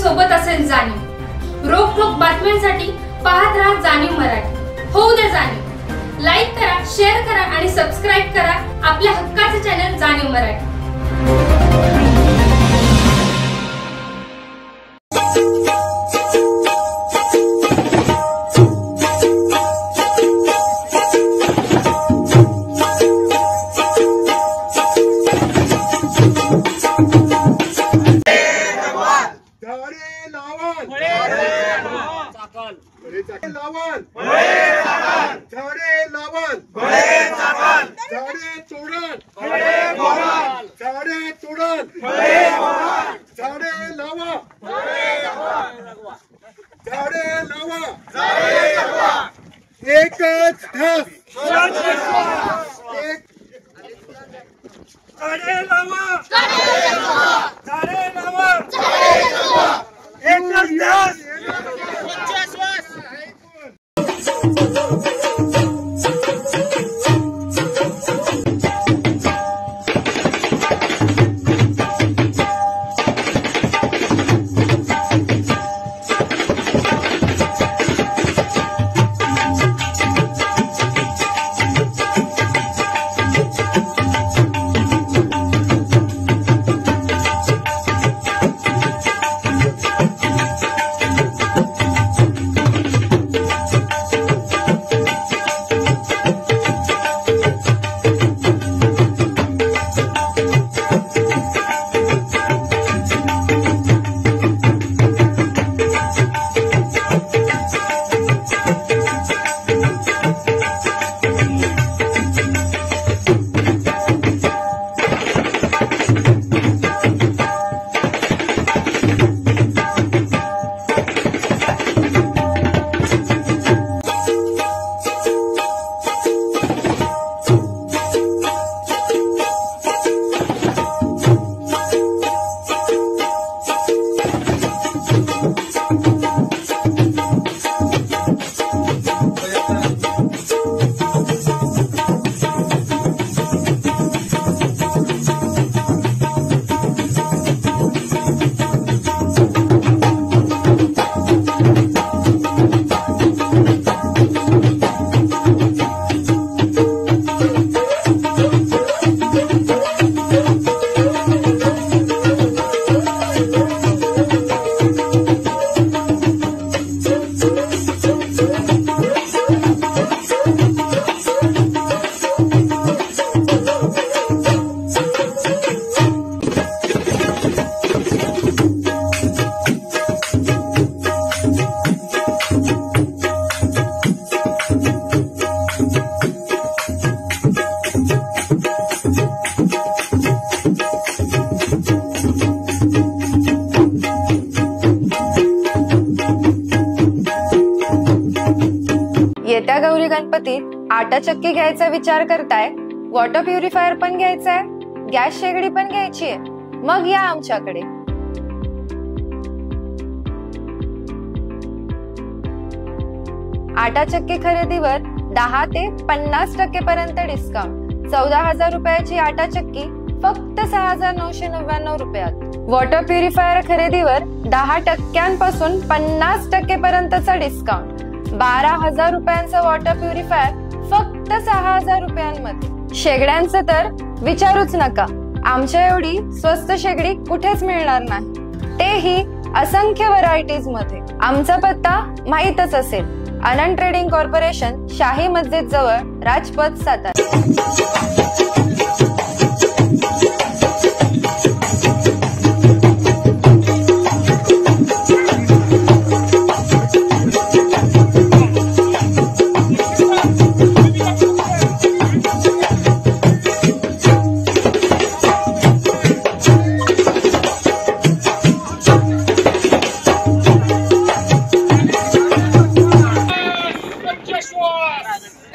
सोबत असेल जाणीव। रोखोक बातम्यांसाठी पाहत राहा जाणीव मराठी। होऊ दे जाणीव। लाईक करा, शेअर करा आणि सबस्क्राइब करा आपल्या हक्काचे चॅनल जाणीव मराठी। येत्या गौरी गणपतीत आटा चक्की घ्यायचा विचार करताय, वॉटर प्युरिफायर पण घ्यायचाय, गॅस शेगडी पण घ्यायची आहे, मग या आमच्याकडे। आटा चक्की खरेदीवर 10 ते 50% पर्यंत डिस्काउंट। 14,000 रुपयाची आटा चक्की फक्त 6,999 रुपयात। वॉटर प्युरिफायर खरेदीवर 10% 50% पर्यंतचा डिस्काउंट। 12,000 रुपयांचं वॉटर प्युरिफायर फक्त 6,000 रुपयांमध्ये। शेगड्यांचं तर विचारूच नका, आमच्या एवढी स्वस्त शेगडी कुठेच मिळणार नाही, तेही असंख्य व्हरायटीज मध्ये। आमचा पत्ता माहीतच असेल, अनंत ट्रेडिंग कॉर्पोरेशन, शाही मस्जिद जवळ, राजपथ, सातारा।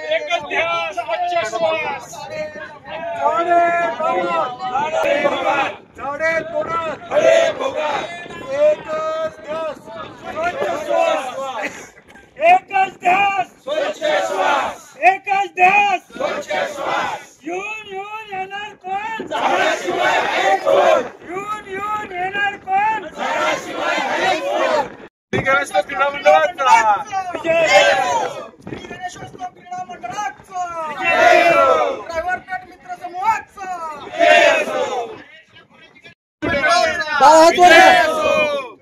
एकच ध्यास, अच्छा श्वास। गणेशोत्सव क्रीडा मंडळाचा श्री गणेशोत्सव क्रीडा मंडळाचा ड्रायव्हरपेठ मित्र समूहाचा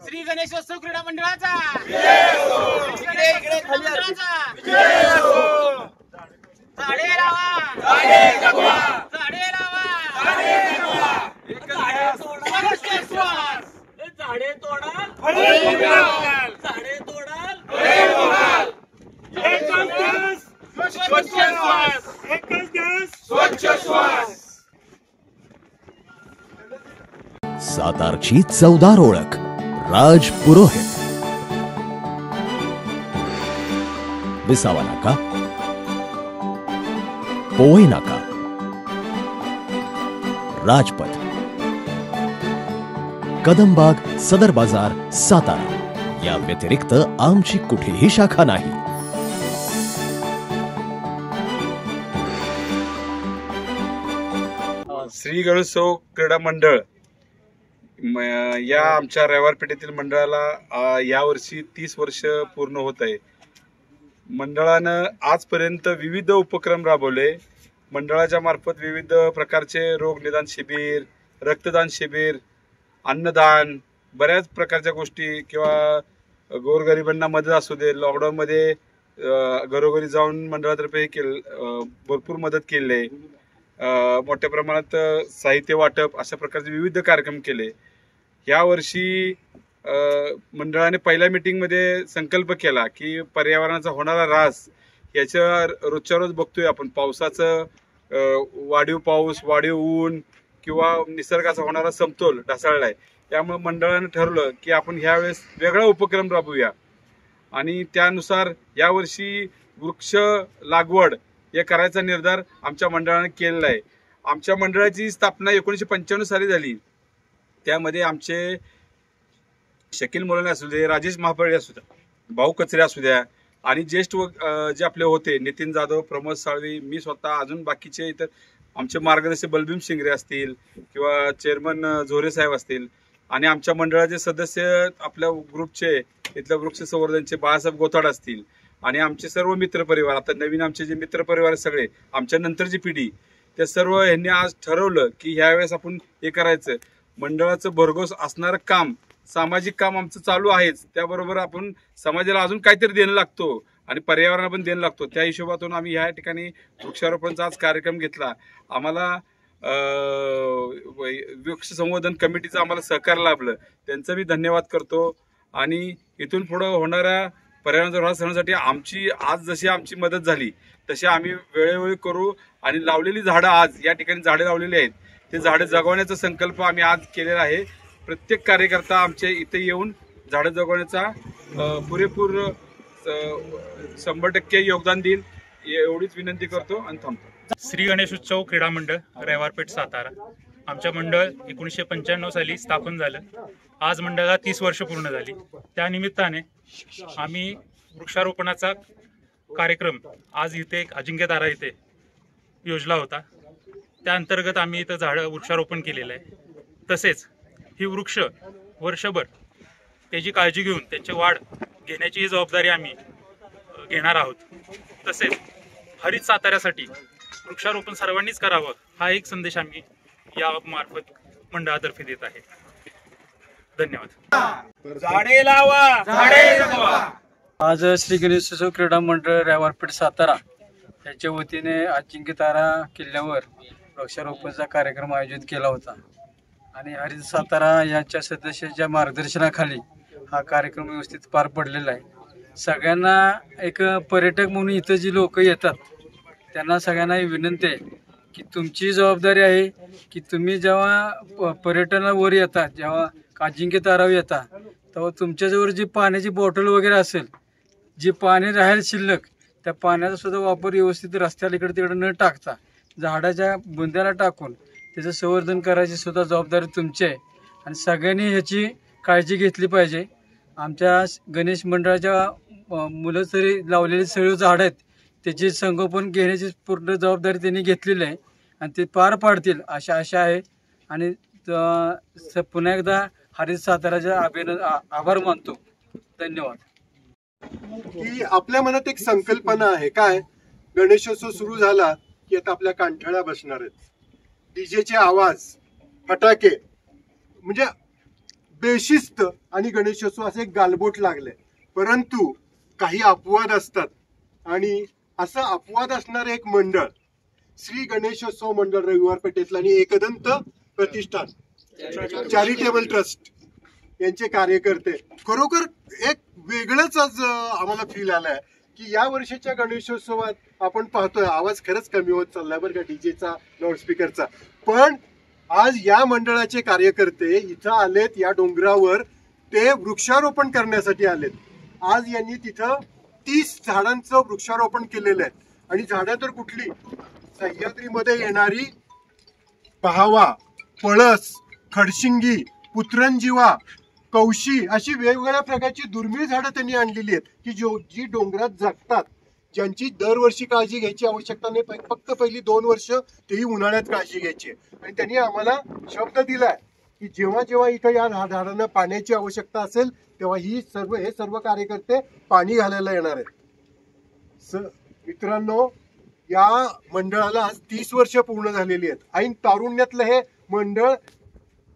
श्री गणेशोत्सव क्रीडा मंडळाचा झाडे लावा झाडे लावा झाडे तोडाल झाडे तोडाल स्वच्छ श्वास. सातारची चवदार ओळख राज पुरोहित. विसावा नाका, पोवई नाका, राजपथ, कदमबाग, सदर बाजार, सातारा या व्यतिरिक्त आमची कुठेही शाखा नाही. श्री गणेशोत्सव क्रीडा मंडळ या आमच्या रविवार पेठेतील मंडळाला यावर्षी 30 वर्ष पूर्ण होत आहे. मंडळानं आजपर्यंत विविध उपक्रम राबवले. मंडळाच्या मार्फत विविध प्रकारचे रोग निदान शिबिर, रक्तदान शिबिर, अन्नदान, बऱ्याच प्रकारच्या गोष्टी किंवा गोरगरिबांना मदत असू दे, लॉकडाऊनमध्ये घरोघरी जाऊन मंडळातर्फे भरपूर मदत केली आहे. मोठ्या प्रमाणात साहित्य वाटप अशा प्रकारचे विविध कार्यक्रम केले. यावर्षी मंडळाने पहिल्या मीटिंगमध्ये संकल्प केला की पर्यावरणाचा होणारा ऱ्हास याच्या रोजच्या रोज बघतोय आपण. पावसाचं वाढीव पाऊस, वाढीव ऊन किंवा निसर्गाचा होणारा समतोल ढासळलाय. त्यामुळे मंडळाने ठरवलं की आपण ह्यावेळेस वेगळा उपक्रम राबवूया आणि त्यानुसार यावर्षी वृक्ष लागवड हे करायचा निर्धार आमच्या मंडळाने केलेला आहे. आमच्या मंडळाची स्थापना 1995 साली झाली. त्यामध्ये आमचे शकील मोलाने असू दे, राजेश महापळे असू द्या, भाऊ कचरे असू द्या आणि ज्येष्ठ जे आपले होते नितीन जाधव, प्रमोद साळवी, मी स्वतः, अजून बाकीचे इतर आमचे मार्गदर्शक बलभीम शिंगरे असतील किंवा चेअरमन झोरे साहेब असतील आणि आमच्या मंडळाचे सदस्य आपल्या ग्रुपचे इथल्या वृक्ष संवर्धनचे बाळासाहेब गोताड असतील आणि आमचे सर्व मित्रपरिवार, आता नवीन आमचे जे मित्रपरिवार सगळे आमच्या नंतरची पिढी, त्या सर्व यांनी आज ठरवलं की ह्यावेळेस आपण हे करायचं. मंडळाचं भरघोस असणारं काम, सामाजिक काम आमचं चालू आहेच, त्याबरोबर आपण समाजाला अजून काहीतरी देणं लागतो आणि पर्यावरणाला पण देणं लागतो. त्या हिशोबातून आम्ही ह्या ठिकाणी वृक्षारोपणचा आज कार्यक्रम घेतला. आम्हाला वृक्ष संवर्धन कमिटीचं आम्हाला सहकार्य लाभलं, त्यांचं मी धन्यवाद करतो. आणि इथून पुढं होणाऱ्या पर्यावरणाचा ऱ्हास होण्यासाठी आमची आज जशी आमची मदत झाली तशी आम्ही वेळोवेळी करू. आणि लावलेली झाडं, आज या ठिकाणी झाडं लावलेली आहेत, ते झाडं जगवण्याचा संकल्प आम्ही आज केलेला आहे. प्रत्येक कार्यकर्ता आमच्या इथे येऊन झाडं जगवण्याचा पुरेपूर 100% योगदान देईल एवढीच विनंती करतो आणि थांबतो. श्री गणेशोत्सव क्रीडा मंडळ रविवारपेठ सातारा. आमच्या मंडळ 1995 साली स्थापन झालं. आज मंडळाला 30 वर्ष पूर्ण झाली. त्यानिमित्ताने आम्ही वृक्षारोपणाचा कार्यक्रम आज इथे अजिंक्यतारा इथे योजला होता. त्या अंतर्गत आम्ही इथं वृक्षारोपण केलेलं आहे. तसेच ही वृक्ष वर्षभर त्याची काळजी घेऊन त्यांची वाढ घेण्याची जबाबदारी आम्ही घेणार आहोत. तसेच हरित साताऱ्यासाठी वृक्षारोपण सर्वांनीच करावं हा एक संदेश आम्ही या मार्फत मंडळातर्फे देत आहे. धन्यवाद. झाडे लावा झाडे जगवा. आज श्री गणेशोत्सव क्रीडा मंडळ रविवारपेठ सातारा याच्या वतीने अजिंक्यतारा किल्ल्यावर वृक्षारोपणाचा कार्यक्रम आयोजित केला होता आणि हरित सातारा यांच्या सदस्यांच्या मार्गदर्शनाखाली हा कार्यक्रम व्यवस्थित पार पडलेला आहे. सगळ्यांना एक पर्यटक म्हणून इथं जी लोक येतात त्यांना सगळ्यांना विनंती आहे की तुमची जबाबदारी आहे की तुम्ही जेव्हा पर्यटनावर येता, जेव्हा अजिंक्यतारावर येता, तेव्हा तुमच्याजवळ जी पाण्याची बॉटल वगैरे असेल, जी पाणी राहील शिल्लक, त्या पाण्याचा सुद्धा वापर व्यवस्थित रस्त्याला इकडे तिकडे न टाकता झाडाच्या बुंद्याला टाकून त्याचं संवर्धन करायची सुद्धा जबाबदारी तुमची आहे आणि सगळ्यांनी ह्याची काळजी घेतली पाहिजे. आमच्या गणेश मंडळाच्या मुलं तरी लावलेली सगळी झाडं आहेत त्याची संगोपन घेण्याची पूर्ण जबाबदारी त्यांनी घेतलेली आहे आणि ते पार पाडतील अशा आशा आहे. आणि पुन्हा एकदा हरित साताराचा आभार मानतो. धन्यवाद. की आपल्या मनात एक संकल्पना आहे, काय गणेशोत्सव सुरू झाला की आता आपल्या कांठळ्या बसणार आहेत, डीजेचे आवाज, फटाके, म्हणजे बेशिस्त आणि गणेशोत्सव असे एक गालबोट लागले. परंतु काही अपवाद असतात आणि असं अपवाद असणारे एक मंडळ श्री गणेशोत्सव मंडळ रविवार पेठेतलं आणि एकदंत प्रतिष्ठान चॅरिटेबल ट्रस्ट यांचे कार्यकर्ते, खरोखर एक वेगळंच आज आम्हाला फील आलाय की या वर्षीच्या गणेशोत्सवात आपण पाहतोय आवाज खरंच कमी होत चाललाय बरं का, डीजेचा, लाऊडस्पीकरचा. पण आज या मंडळाचे कार्यकर्ते इथं आलेत, या डोंगरावर ते वृक्षारोपण करण्यासाठी आलेत. आज यांनी तिथं 30 झाडांचं वृक्षारोपण केलेलं आहे. आणि झाडं तर कुठली, सह्याद्रीमध्ये येणारी पहावा, पळस, खडशिंगी, पुत्रंजीवा, कौशी अशी वेगवेगळ्या प्रकारची दुर्मिळ झाडं त्यांनी आणलेली आहेत की जी डोंगरात जगतात, ज्यांची दरवर्षी काळजी घ्यायची आवश्यकता नाही, फक्त पहिली 2 वर्ष तेही उन्हाळ्यात काळजी घ्यायची. आणि त्यांनी आम्हाला शब्द दिलाय की जेव्हा जेव्हा इथं या झाडांना पाण्याची आवश्यकता असेल तेव्हा हे सर्व कार्यकर्ते पाणी घालायला येणार आहेत. मित्रांनो, या मंडळाला आज 30 वर्ष पूर्ण झालेली आहेत. ऐन तारुण्यातलं हे मंडळ,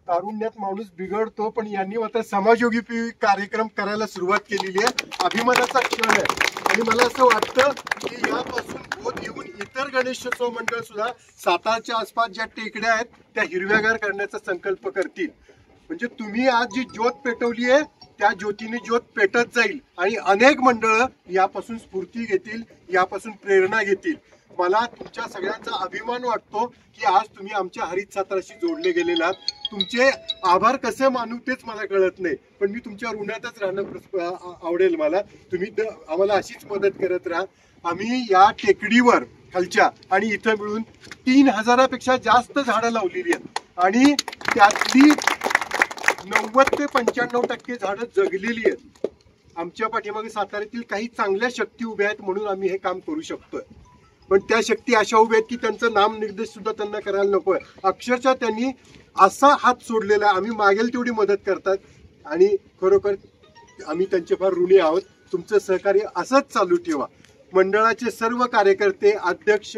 तारुण्यात माणूस बिघडतो, पण यांनी मात्र समाजयोगी कार्यक्रम करायला सुरुवात केलेली आहे. अभिमानाचा क्षण आहे. आणि मला असं वाटतं की यापासून बोध घेऊन इतर गणेशोत्सव मंडळ सुद्धा सातारच्या आसपास ज्या टेकड्या आहेत त्या हिरव्यागार करण्याचा संकल्प करतील. म्हणजे तुम्ही आज जी ज्योत पेटवली आहे त्या ज्योतीने ज्योत पेटत जाईल आणि अनेक मंडळं यापासून स्फूर्ती घेतील, यापासून प्रेरणा घेतील. मला तुमच्या सगळ्यांचा अभिमान वाटतो की आज तुम्ही आमच्या हरित साताराशी जोडले गेलेले आहात. तुमचे आभार कसे मानू तेच मला कळत नाही, पण मी तुमच्या ऋणातच राहणं आवडेल मला. तुम्ही आम्हाला अशीच मदत करत राहा. आम्ही या टेकडीवर खालच्या आणि इथं मिळून 3000पेक्षा जास्त झाडं लावलेली आहेत आणि त्यातली 90 ते 95% झाडं जगलेली आहेत. आमच्या पाठीमागे साताऱ्यातील काही चांगल्या शक्ती उभ्या आहेत म्हणून आम्ही हे काम करू शकतोय. पण त्या शक्ती अशा उभ्या आहेत की त्यांचं नामनिर्देश सुद्धा त्यांना करायला नकोय. अक्षरशः त्यांनी असा हात सोडलेला आहे, आम्ही मागेल तेवढी मदत करतात आणि खरोखर आम्ही त्यांचे फार ऋणी आहोत. तुमचं सहकार्य असंच चालू ठेवा. मंडळाचे सर्व कार्यकर्ते, अध्यक्ष,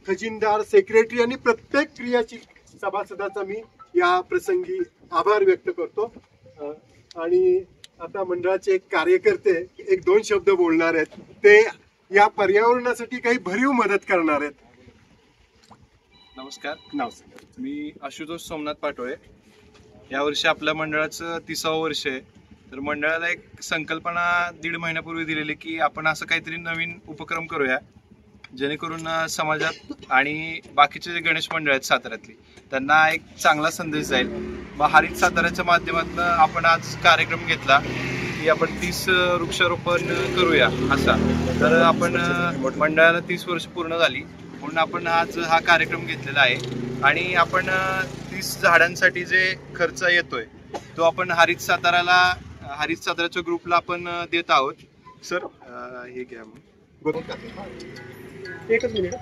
खजिनदार, सेक्रेटरी आणि प्रत्येक क्रियाशील सभासदाचा मी या प्रसंगी आभार व्यक्त करतो. आणि आता मंडळाचे एक कार्यकर्ते 1-2 शब्द बोलणार आहेत. ते या पर्यावरणासाठी काही भरीव मदत करणार आहेत. नमस्कार, मी आशुतोष सोमनाथ पाटोळे. यावर्षी आपल्या मंडळाचं 30वं वर्ष आहे. तर मंडळाला एक संकल्पना 1.5 महिन्यापूर्वी दिलेली की आपण असं काहीतरी नवीन उपक्रम करूया जेणेकरून समाजात आणि बाकीचे जे गणेश मंडळ आहेत साताऱ्यातली त्यांना एक चांगला संदेश जाईल. मग हरित साताऱ्याच्या माध्यमातून आपण आज कार्यक्रम घेतला की आपण 30 वृक्षारोपण करूया असा. तर आपण मंडळाला 30 वर्ष पूर्ण झाली म्हणून आपण आज हा कार्यक्रम घेतलेला आहे. आणि आपण 30 झाडांसाठी जे खर्च येतोय तो आपण हरित साताऱ्याच्या ग्रुपला आपण देत आहोत. सर हे घ्या. एकच मिनिट.